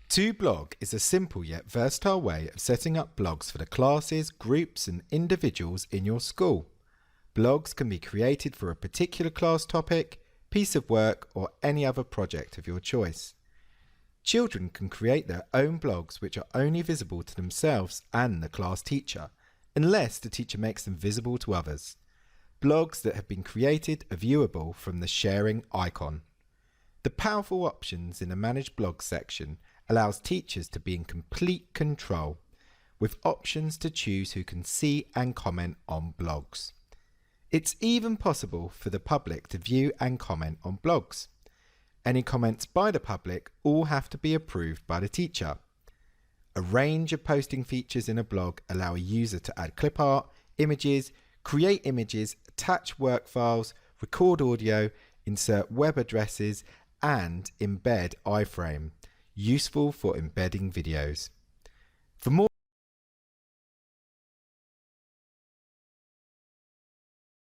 2Blog is a simple yet versatile way of setting up blogs for the classes, groups and individuals in your school. Blogs can be created for a particular class topic, piece of work or any other project of your choice. Children can create their own blogs which are only visible to themselves and the class teacher, unless the teacher makes them visible to others. Blogs that have been created are viewable from the sharing icon. The powerful options in the Manage Blogs section allows teachers to be in complete control, with options to choose who can see and comment on blogs. It's even possible for the public to view and comment on blogs. Any comments by the public all have to be approved by the teacher. A range of posting features in a blog allow a user to add clip art, images, create images, attach work files, record audio, insert web addresses, and embed iframe, useful for embedding videos. For more